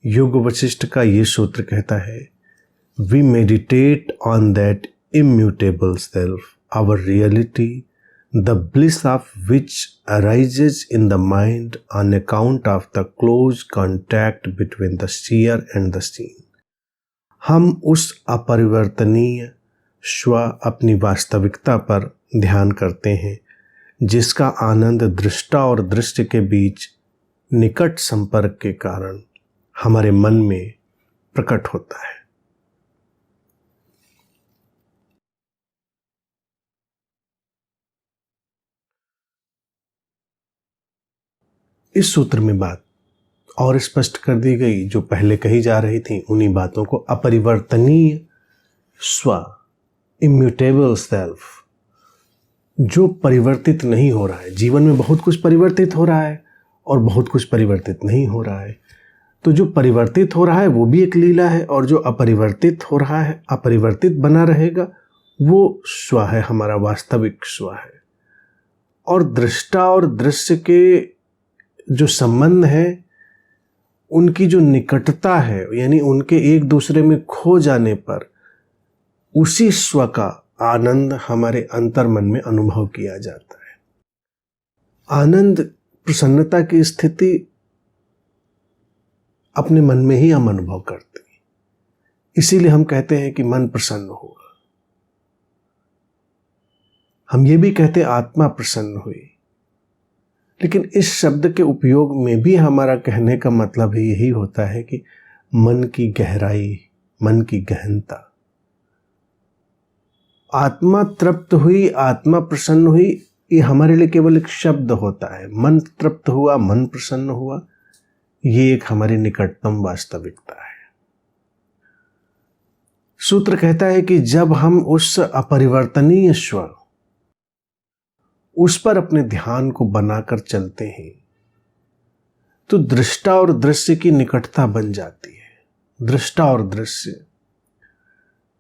योग वशिष्ठ का ये सूत्र कहता है, we meditate on that immutable self, our reality, the bliss of which arises in the mind on account of the close contact between the seer and the seen. हम उस अपरिवर्तनीय स्व अपनी वास्तविकता पर ध्यान करते हैं जिसका आनंद दृष्टा और दृश्य के बीच निकट संपर्क के कारण हमारे मन में प्रकट होता है। इस सूत्र में बात और स्पष्ट कर दी गई, जो पहले कही जा रही थी उन्हीं बातों को। अपरिवर्तनीय स्व, इम्यूटेबल सेल्फ, जो परिवर्तित नहीं हो रहा है। जीवन में बहुत कुछ परिवर्तित हो रहा है और बहुत कुछ परिवर्तित नहीं हो रहा है। तो जो परिवर्तित हो रहा है वो भी एक लीला है, और जो अपरिवर्तित हो रहा है, अपरिवर्तित बना रहेगा, वो स्व है, हमारा वास्तविक स्व है। और दृष्टा और दृश्य के जो संबंध है, उनकी जो निकटता है, यानी उनके एक दूसरे में खो जाने पर उसी स्व का आनंद हमारे अंतर्मन में अनुभव किया जाता है। आनंद, प्रसन्नता की स्थिति अपने मन में ही हम अनुभव करते हैं। इसीलिए हम कहते हैं कि मन प्रसन्न हुआ। हम ये भी कहते हैं आत्मा प्रसन्न हुई। लेकिन इस शब्द के उपयोग में भी हमारा कहने का मतलब ही यही होता है कि मन की गहराई, मन की गहनता। आत्मा तृप्त हुई, आत्मा प्रसन्न हुई, ये हमारे लिए केवल एक शब्द होता है। मन तृप्त हुआ, मन प्रसन्न हुआ, ये एक हमारी निकटतम वास्तविकता है। सूत्र कहता है कि जब हम उस अपरिवर्तनीय स्व, उस पर अपने ध्यान को बनाकर चलते हैं, तो दृष्टा और दृश्य की निकटता बन जाती है। दृष्टा और दृश्य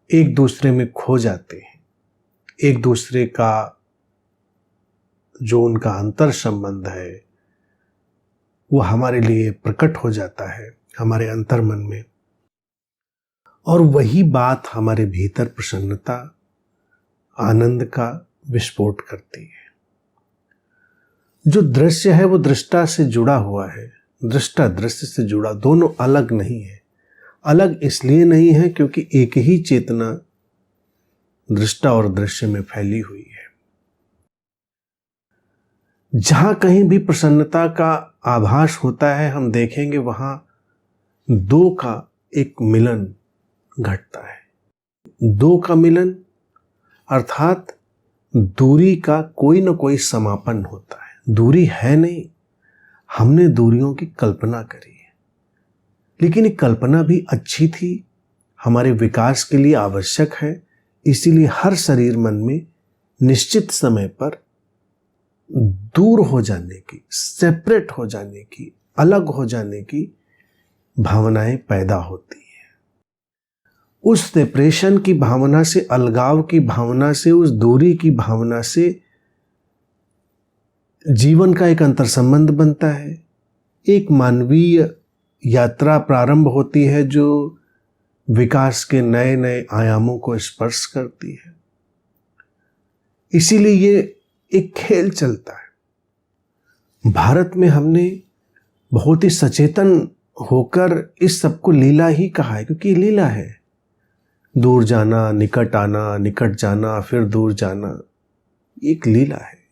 एक दूसरे में खो जाते हैं। एक दूसरे का जो उनका अंतर संबंध है वो हमारे लिए प्रकट हो जाता है हमारे अंतर्मन में, और वही बात हमारे भीतर प्रसन्नता, आनंद का विस्फोट करती है। जो दृश्य है वो दृष्टा से जुड़ा हुआ है, दृष्टा दृश्य से जुड़ा, दोनों अलग नहीं है। अलग इसलिए नहीं है क्योंकि एक ही चेतना दृष्टा और दृश्य में फैली हुई है। जहां कहीं भी प्रसन्नता का आभास होता है, हम देखेंगे वहां दो का एक मिलन घटता है। दो का मिलन अर्थात दूरी का कोई न कोई समापन होता है। दूरी है नहीं, हमने दूरियों की कल्पना करी है, लेकिन ये कल्पना भी अच्छी थी, हमारे विकास के लिए आवश्यक है। इसीलिए हर शरीर मन में निश्चित समय पर दूर हो जाने की, सेपरेट हो जाने की, अलग हो जाने की भावनाएं पैदा होती हैं। उस सेपरेशन की भावना से, अलगाव की भावना से, उस दूरी की भावना से जीवन का एक अंतर संबंध बनता है। एक मानवीय यात्रा प्रारंभ होती है जो विकास के नए नए आयामों को स्पर्श करती है। इसीलिए ये एक खेल चलता है। भारत में हमने बहुत ही सचेतन होकर इस सबको लीला ही कहा है, क्योंकि ये लीला है। दूर जाना, निकट आना, निकट जाना, फिर दूर जाना, एक लीला है।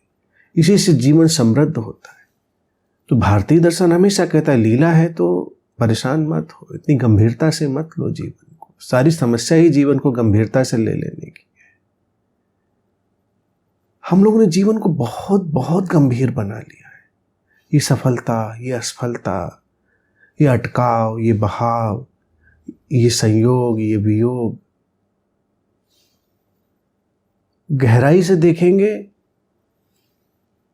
इसी से जीवन समृद्ध होता है। तो भारतीय दर्शन हमेशा कहता है लीला है तो परेशान मत हो, इतनी गंभीरता से मत लो जीवन को। सारी समस्या ही जीवन को गंभीरता से ले लेने की है। हम लोगों ने जीवन को बहुत बहुत गंभीर बना लिया है। ये सफलता, ये असफलता, ये अटकाव, ये बहाव, ये संयोग, ये वियोग, गहराई से देखेंगे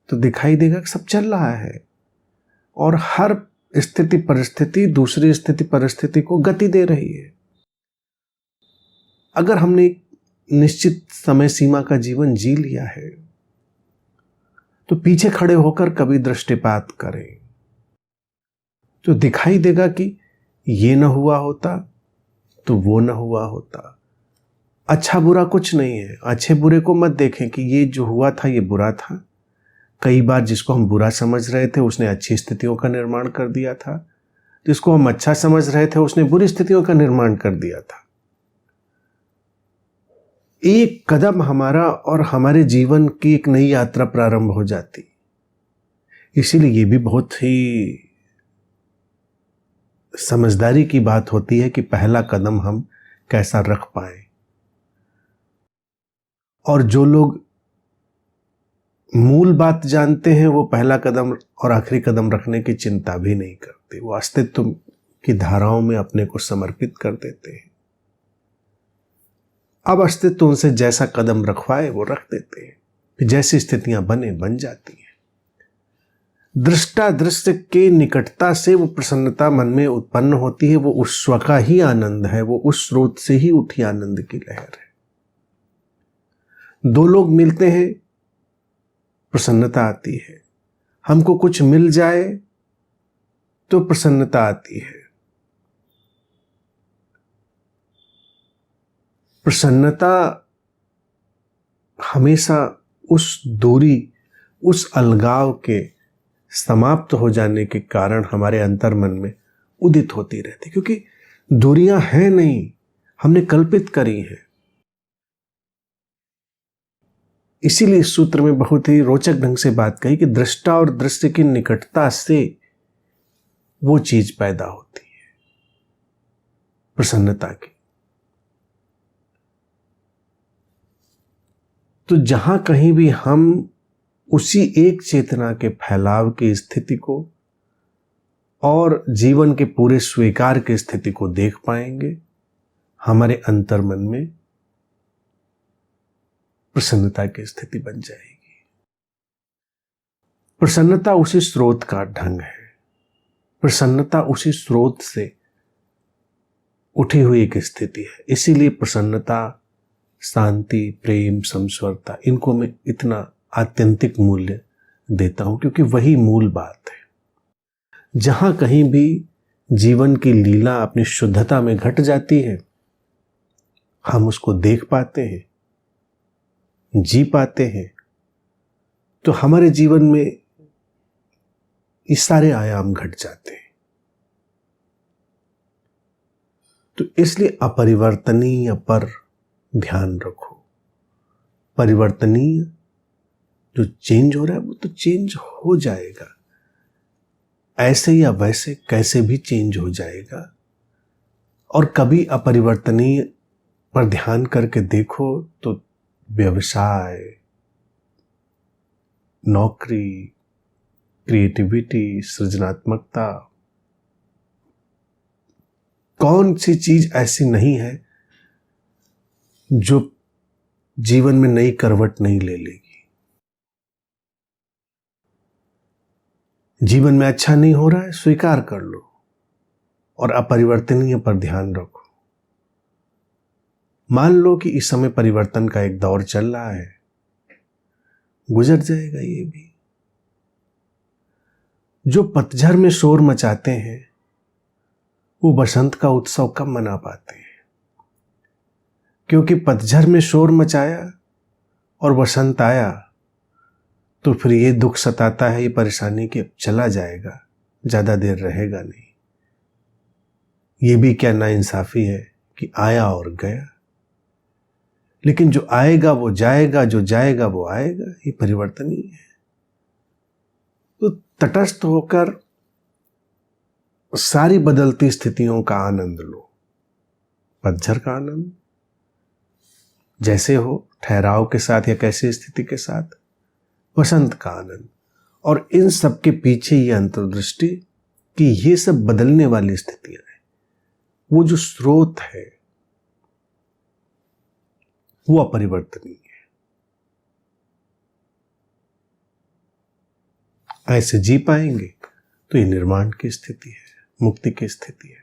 तो दिखाई देगा कि सब चल रहा है, और हर स्थिति परिस्थिति दूसरी स्थिति परिस्थिति को गति दे रही है। अगर हमने निश्चित समय सीमा का जीवन जी लिया है तो पीछे खड़े होकर कभी दृष्टिपात करें तो दिखाई देगा कि ये न हुआ होता तो वो न हुआ होता। अच्छा बुरा कुछ नहीं है, अच्छे बुरे को मत देखें कि ये जो हुआ था ये बुरा था। कई बार जिसको हम बुरा समझ रहे थे उसने अच्छी स्थितियों का निर्माण कर दिया था, जिसको हम अच्छा समझ रहे थे उसने बुरी स्थितियों का निर्माण कर दिया था। एक कदम हमारा और हमारे जीवन की एक नई यात्रा प्रारंभ हो जाती। इसीलिए ये भी बहुत ही समझदारी की बात होती है कि पहला कदम हम कैसा रख पाए। और जो लोग मूल बात जानते हैं वो पहला कदम और आखिरी कदम रखने की चिंता भी नहीं करते। वो अस्तित्व की धाराओं में अपने को समर्पित कर देते हैं। अब अस्तित्व उनसे जैसा कदम रखवाए वो रख देते हैं, फिर जैसी स्थितियां बन जाती हैं। दृष्टा दृश्य के निकटता से वो प्रसन्नता मन में उत्पन्न होती है। वो उस स्व का ही आनंद है, वो उस स्रोत से ही उठी आनंद की लहर है। दो लोग मिलते हैं, प्रसन्नता आती है। हमको कुछ मिल जाए तो प्रसन्नता आती है। प्रसन्नता हमेशा उस दूरी, उस अलगाव के समाप्त हो जाने के कारण हमारे अंतर्मन में उदित होती रहती, क्योंकि दूरियां हैं नहीं, हमने कल्पित करी हैं। इसीलिए इस सूत्र में बहुत ही रोचक ढंग से बात कही कि दृष्टा और दृश्य की निकटता से वो चीज पैदा होती है, प्रसन्नता की। तो जहां कहीं भी हम उसी एक चेतना के फैलाव की स्थिति को और जीवन के पूरे स्वीकार की स्थिति को देख पाएंगे, हमारे अंतर्मन में प्रसन्नता की स्थिति बन जाएगी। प्रसन्नता उसी स्रोत का ढंग है। प्रसन्नता उसी स्रोत से उठी हुई एक स्थिति है। इसीलिए प्रसन्नता, शांति, प्रेम, समस्वरता, इनको मैं इतना आत्यंतिक मूल्य देता हूं, क्योंकि वही मूल बात है। जहां कहीं भी जीवन की लीला अपनी शुद्धता में घट जाती है, हम उसको देख पाते हैं, जी पाते हैं, तो हमारे जीवन में ये सारे आयाम घट जाते हैं। तो इसलिए अपरिवर्तनीय पर ध्यान रखो। परिवर्तनीय जो चेंज हो रहा है वो तो चेंज हो जाएगा, ऐसे या वैसे कैसे भी चेंज हो जाएगा। और कभी अपरिवर्तनीय पर ध्यान करके देखो तो व्यवसाय, नौकरी, क्रिएटिविटी, सृजनात्मकता, कौन सी चीज ऐसी नहीं है जो जीवन में नई करवट नहीं ले लेगी। जीवन में अच्छा नहीं हो रहा है, स्वीकार कर लो और अपरिवर्तनीय पर ध्यान रखो। मान लो कि इस समय परिवर्तन का एक दौर चल रहा है, गुजर जाएगा ये भी। जो पतझड़ में शोर मचाते हैं वो बसंत का उत्सव कब मना पाते हैं, क्योंकि पतझड़ में शोर मचाया और बसंत आया तो फिर ये दुख सताता है, ये परेशानी कि अब चला जाएगा, ज्यादा देर रहेगा नहीं। ये भी क्या नाइंसाफी है कि आया और गया। लेकिन जो आएगा वो जाएगा, जो जाएगा वो आएगा, ये परिवर्तनीय है। तो तटस्थ होकर सारी बदलती स्थितियों का आनंद लो। पतझड़ का आनंद जैसे हो, ठहराव के साथ या कैसी स्थिति के साथ, वसंत का आनंद, और इन सब के पीछे ये अंतर्दृष्टि कि ये सब बदलने वाली स्थितियां हैं। वो जो स्रोत है वो अपरिवर्तनीय है। ऐसे जी पाएंगे तो ये निर्माण की स्थिति है, मुक्ति की स्थिति है।